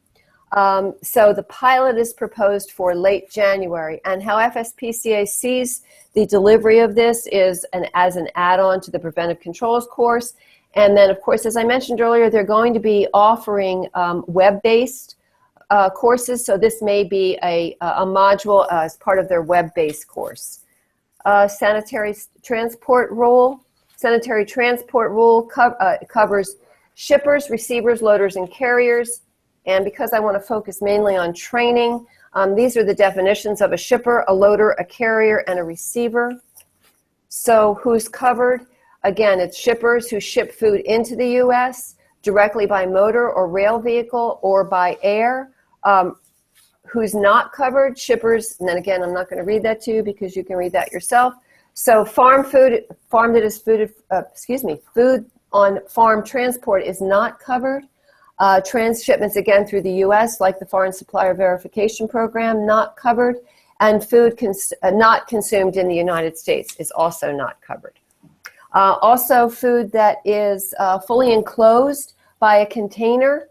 So the pilot is proposed for late January, and how FSPCA sees the delivery of this is as an add-on to the Preventive Controls course. And then, of course, as I mentioned earlier, they're going to be offering web-based courses, so this may be a module as part of their web-based course. Sanitary transport rule. Sanitary transport rule covers shippers, receivers, loaders, and carriers. And because I want to focus mainly on training, these are the definitions of a shipper, a loader, a carrier, and a receiver. So who's covered? Again, it's shippers who ship food into the U.S. directly by motor or rail vehicle or by air. Who's not covered? Shippers, and then again, I'm not going to read that to you because you can read that yourself. So food on farm transport is not covered. Transshipments, again, through the U.S., like the Foreign Supplier Verification Program, not covered. And food not consumed in the United States is also not covered. Also, food that is fully enclosed by a container,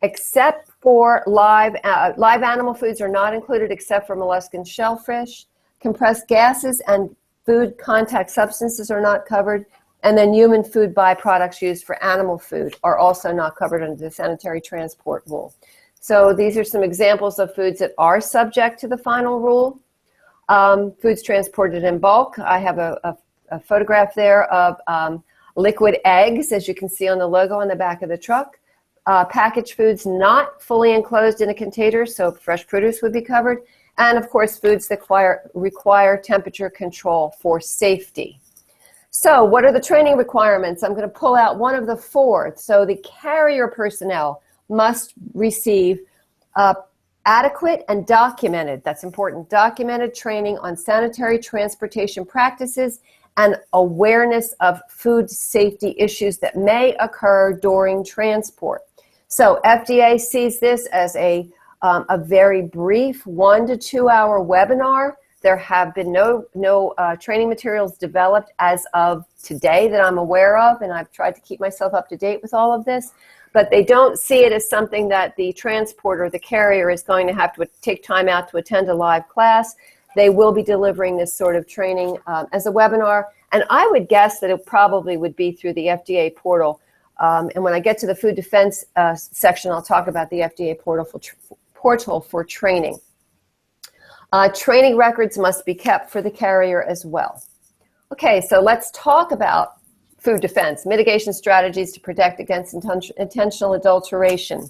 except for live animal foods are not included except for mollusk and shellfish. Compressed gases and food contact substances are not covered. And then human food byproducts used for animal food are also not covered under the sanitary transport rule. So these are some examples of foods that are subject to the final rule. Foods transported in bulk. I have a photograph there of liquid eggs, as you can see on the logo on the back of the truck. Packaged foods not fully enclosed in a container, so fresh produce would be covered. And of course, foods that require temperature control for safety. So what are the training requirements? I'm going to pull out one of the four. So the carrier personnel must receive adequate and documented, that's important, documented training on sanitary transportation practices and awareness of food safety issues that may occur during transport. So FDA sees this as a very brief 1 to 2 hour webinar. There have been no training materials developed as of today that I'm aware of, and I've tried to keep myself up to date with all of this. But they don't see it as something that the transporter, the carrier, is going to have to take time out to attend a live class. They will be delivering this sort of training as a webinar, and I would guess that it probably would be through the FDA portal. And when I get to the food defense section, I'll talk about the FDA portal for training. Training records must be kept for the carrier as well. Okay, so let's talk about food defense, mitigation strategies to protect against intentional adulteration.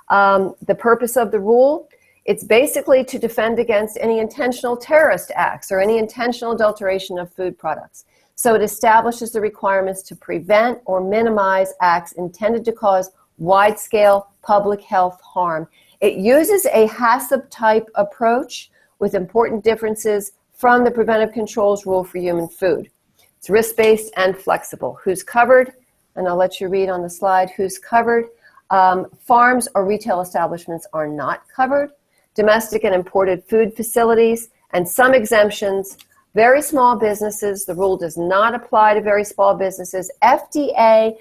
The purpose of the rule, it's basically to defend against any intentional terrorist acts or any intentional adulteration of food products. So it establishes the requirements to prevent or minimize acts intended to cause wide-scale public health harm. It uses a HACCP-type approach with important differences from the Preventive Controls Rule for human food. It's risk-based and flexible. Who's covered? And I'll let you read on the slide who's covered. Farms or retail establishments are not covered. Domestic and imported food facilities, and some exemptions. Very small businesses, the rule does not apply to very small businesses. FDA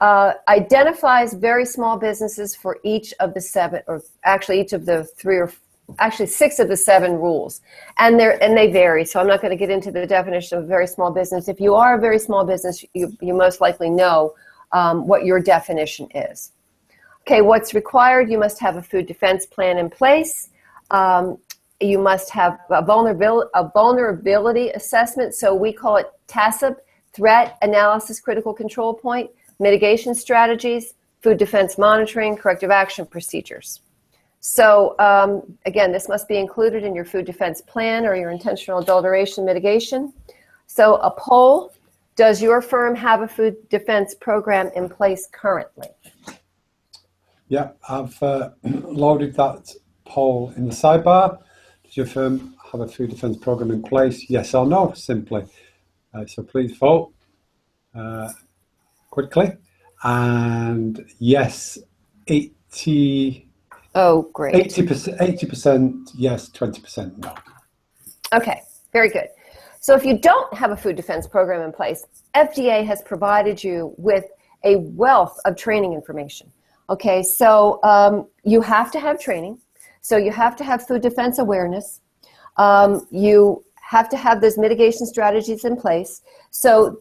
identifies very small businesses for each of the seven, or actually each of the six of the seven rules. And they vary, so I'm not going to get into the definition of a very small business. If you are a very small business, you most likely know what your definition is. Okay, what's required? You must have a food defense plan in place. You must have a vulnerability assessment, so we call it TACIP, Threat Analysis Critical Control Point, mitigation strategies, food defense monitoring, corrective action procedures. So again, this must be included in your food defense plan or your intentional adulteration mitigation. So a poll, does your firm have a food defense program in place currently? Yeah, I've loaded that poll in the sidebar. Does your firm have a food defense program in place? Yes or no, simply. So please vote quickly. And yes, 80%, Oh, great. 80% yes, 20% no. Okay, very good. So if you don't have a food defense program in place, FDA has provided you with a wealth of training information. Okay, so you have to have training. So you have to have food defense awareness. You have to have those mitigation strategies in place. So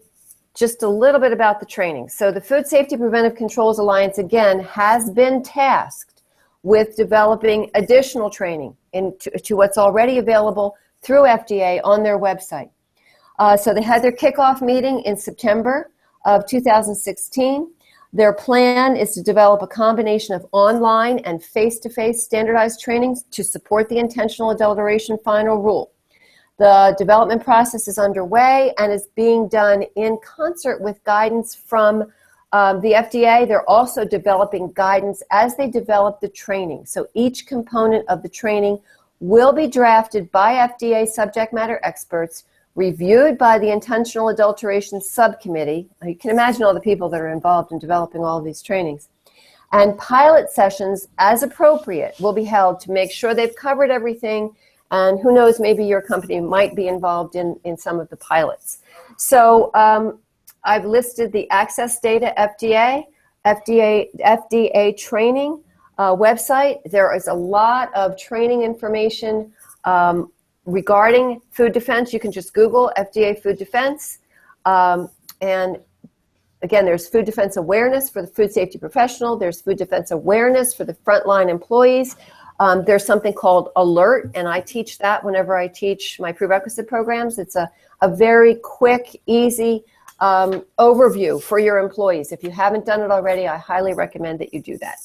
just a little bit about the training. So the Food Safety Preventive Controls Alliance, again, has been tasked with developing additional training to what's already available through FDA on their website. So they had their kickoff meeting in September of 2016. Their plan is to develop a combination of online and face-to-face standardized trainings to support the intentional adulteration final rule. The development process is underway and is being done in concert with guidance from the FDA. They're also developing guidance as they develop the training. So each component of the training will be drafted by FDA subject matter experts, reviewed by the Intentional Adulteration Subcommittee. You can imagine all the people that are involved in developing all of these trainings. And pilot sessions, as appropriate, will be held to make sure they've covered everything. And who knows, maybe your company might be involved in some of the pilots. So I've listed the Access Data FDA training website. There is a lot of training information regarding food defense. You can just Google FDA food defense. And again, there's food defense awareness for the food safety professional. There's food defense awareness for the frontline employees. There's something called Alert, and I teach that whenever I teach my prerequisite programs. It's a very quick, easy overview for your employees. If you haven't done it already, I highly recommend that you do that.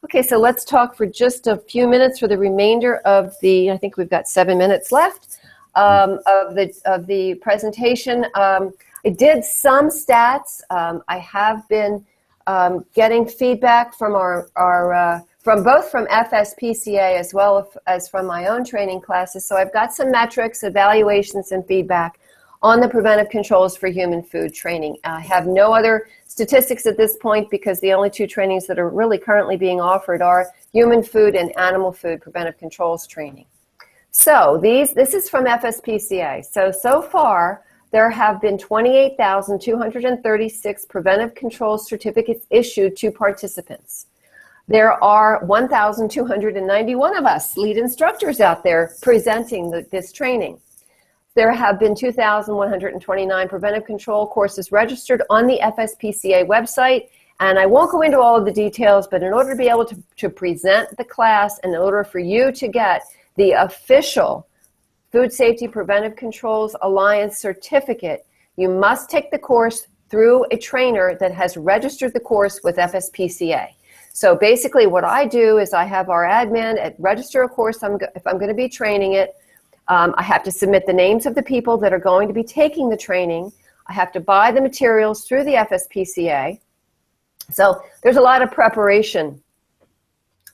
Okay, so let's talk for just a few minutes for the remainder of the, I think we've got 7 minutes left of the presentation. I did some stats. I have been getting feedback from from both from FSPCA as well as from my own training classes. So I've got some metrics, evaluations, and feedback on the preventive controls for human food training. I have no other statistics at this point because the only two trainings that are really currently being offered are human food and animal food preventive controls training. So this is from FSPCA. So far, there have been 28,236 preventive controls certificates issued to participants. There are 1,291 of us lead instructors out there presenting this training. There have been 2,129 preventive control courses registered on the FSPCA website, and I won't go into all of the details, but in order to be able to present the class and in order for you to get the official Food Safety Preventive Controls Alliance certificate, you must take the course through a trainer that has registered the course with FSPCA. So basically what I do is I have our admin register a course if I'm going to be training it. I have to submit the names of the people that are going to be taking the training. I have to buy the materials through the FSPCA. So there's a lot of preparation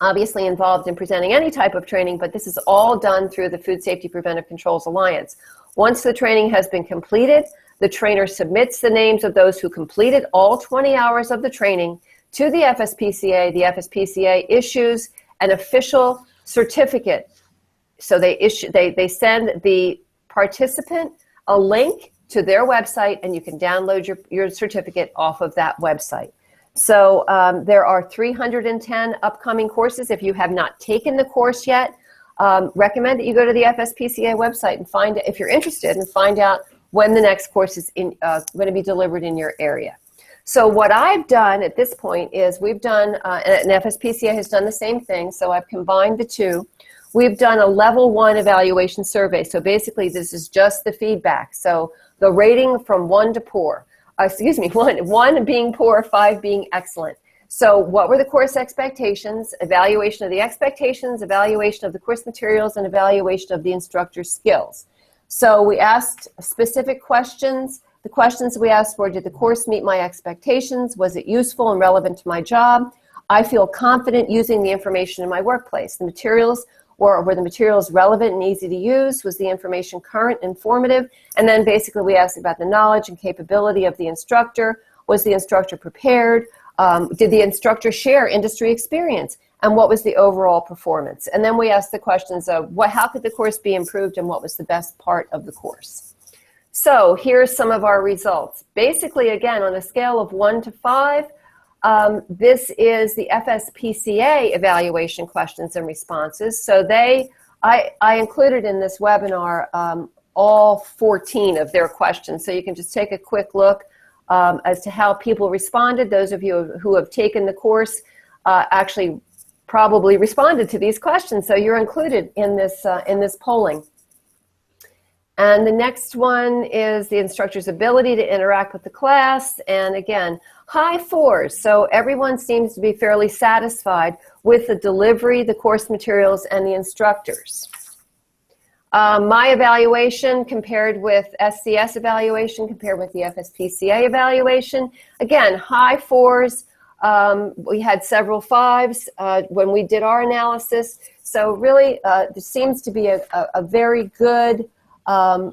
obviously involved in presenting any type of training, but this is all done through the Food Safety Preventive Controls Alliance. Once the training has been completed, the trainer submits the names of those who completed all 20 hours of the training to the FSPCA. The FSPCA issues an official certificate. So they send the participant a link to their website, and you can download your certificate off of that website. So there are 310 upcoming courses. If you have not taken the course yet, recommend that you go to the FSPCA website and if you're interested, and find out when the next course is going to be delivered in your area. So what I've done at this point is we've done, and FSPCA has done the same thing, so I've combined the two. We've done a level 1 evaluation survey. So basically this is just the feedback. So the rating from 1 to poor, one being poor, 5 being excellent. So what were the course expectations, evaluation of the expectations, evaluation of the course materials, and evaluation of the instructor's skills. So we asked specific questions. The questions we asked were, did the course meet my expectations? Was it useful and relevant to my job? I feel confident using the information in my workplace. The materials, were the materials relevant and easy to use? Was the information current, informative? And then basically we asked about the knowledge and capability of the instructor. Was the instructor prepared? Did the instructor share industry experience? And what was the overall performance? And then we asked the questions of how could the course be improved and what was the best part of the course? So here's some of our results. Basically, again, on a scale of 1 to 5, this is the FSPCA evaluation questions and responses. So I included in this webinar all 14 of their questions. So you can just take a quick look as to how people responded. Those of you who have taken the course actually probably responded to these questions. So you're included in this polling. And the next one is the instructor's ability to interact with the class. And again, high 4s. So everyone seems to be fairly satisfied with the delivery, the course materials, and the instructors. My evaluation compared with SCS evaluation, compared with the FSPCA evaluation. Again, high 4s. We had several 5s when we did our analysis. So really, there seems to be a very good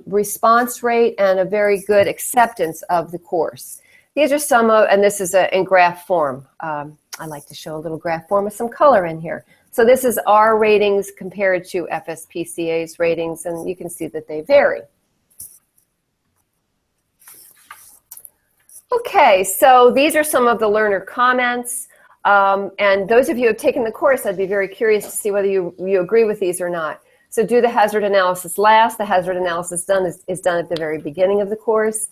response rate and a very good acceptance of the course. These are some of, and this is in graph form. I like to show a little graph form with some color in here. So this is our ratings compared to FSPCA's ratings, and you can see that they vary. Okay, so these are some of the learner comments. And those of you who have taken the course, I'd be very curious to see whether you agree with these or not. So do the hazard analysis last. The hazard analysis is done at the very beginning of the course.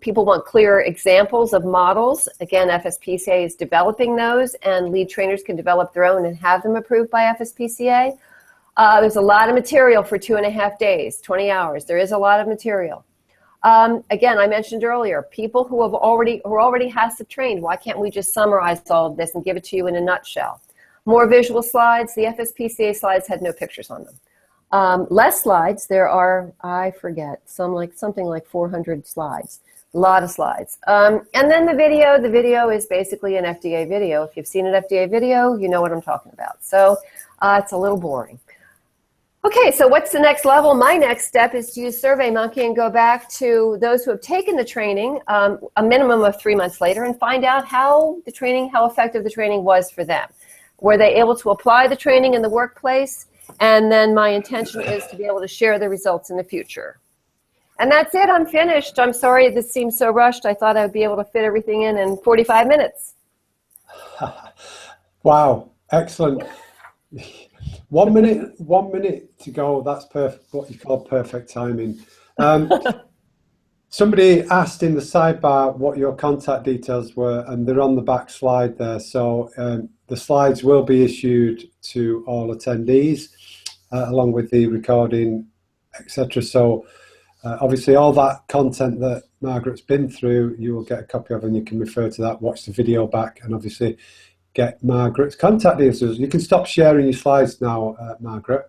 People want clearer examples of models. Again, FSPCA is developing those, and lead trainers can develop their own and have them approved by FSPCA. There's a lot of material for 2.5 days, 20 hours. There is a lot of material. Again, I mentioned earlier, people who are already HACCP trained, why can't we just summarize all of this and give it to you in a nutshell? More visual slides. The FSPCA slides had no pictures on them. Less slides. There are, I forget, something like 400 slides. A lot of slides. And then the video is basically an FDA video. If you've seen an FDA video, you know what I'm talking about. So it's a little boring. Okay, so what's the next level? My next step is to use SurveyMonkey and go back to those who have taken the training a minimum of 3 months later and find out how effective the training was for them. Were they able to apply the training in the workplace? And then my intention is to be able to share the results in the future. And that's it. I'm finished. I'm sorry this seems so rushed. I thought I would be able to fit everything in 45 minutes. Wow, excellent. 1 minute to go. That's perfect. What you call perfect timing. Somebody asked in the sidebar what your contact details were, and they're on the back slide there. So the slides will be issued to all attendees, along with the recording, etc. So obviously all that content that Margaret's been through, you will get a copy of, and you can refer to that, watch the video back, and obviously get Margaret's contact details. You can stop sharing your slides now, Margaret.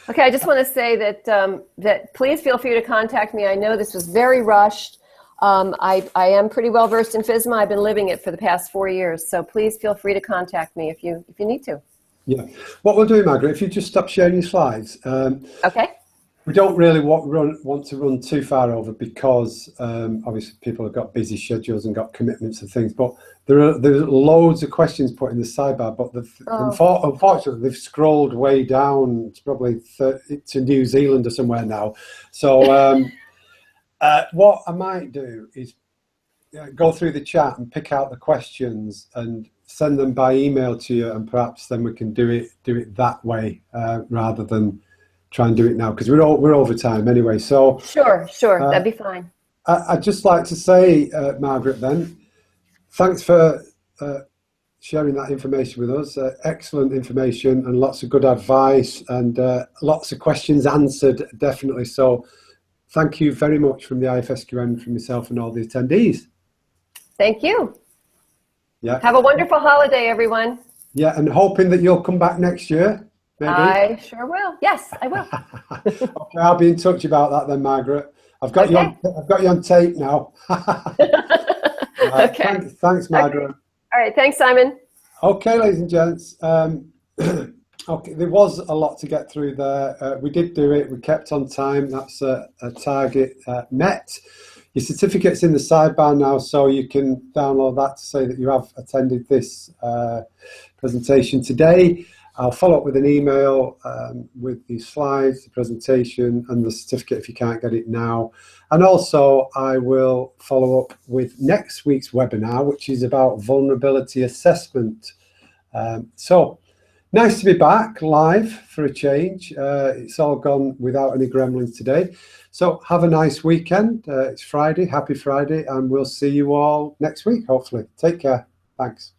Okay, I just want to say that please feel free to contact me. I know this was very rushed. I am pretty well versed in FSMA. I've been living it for the past 4 years, so please feel free to contact me if you need to. Yeah. What we'll do, Margaret, if you just stop sharing your slides. Okay. We don't really want to run too far over because obviously people have got busy schedules and got commitments and things, but there's loads of questions put in the sidebar, but unfortunately they've scrolled way down. It's probably to New Zealand or somewhere now. So what I might do is go through the chat and pick out the questions and send them by email to you, and perhaps then we can do it that way rather than try and do it now, because we're over time anyway. So sure, that'd be fine. I'd just like to say, Margaret, then, thanks for sharing that information with us. Excellent information and lots of good advice and lots of questions answered, definitely. So thank you very much from the IFSQN, from myself and all the attendees. Thank you. Yeah. Have a wonderful holiday, everyone. Yeah, and hoping that you'll come back next year, maybe. I sure will. Yes, I will. Okay, I'll be in touch about that then, Margaret. I've got you on tape now. Okay. Thanks, Margaret. Okay. All right. Thanks, Simon. Okay, ladies and gents. Okay, there was a lot to get through there. We did do it. We kept on time. That's a target met. Your certificate's in the sidebar now, so you can download that to say that you have attended this presentation today. I'll follow up with an email with the slides, the presentation, and the certificate if you can't get it now. And also, I will follow up with next week's webinar, which is about vulnerability assessment. So, nice to be back live for a change. It's all gone without any gremlins today. So have a nice weekend. It's Friday, happy Friday, and we'll see you all next week, hopefully. Take care. Thanks.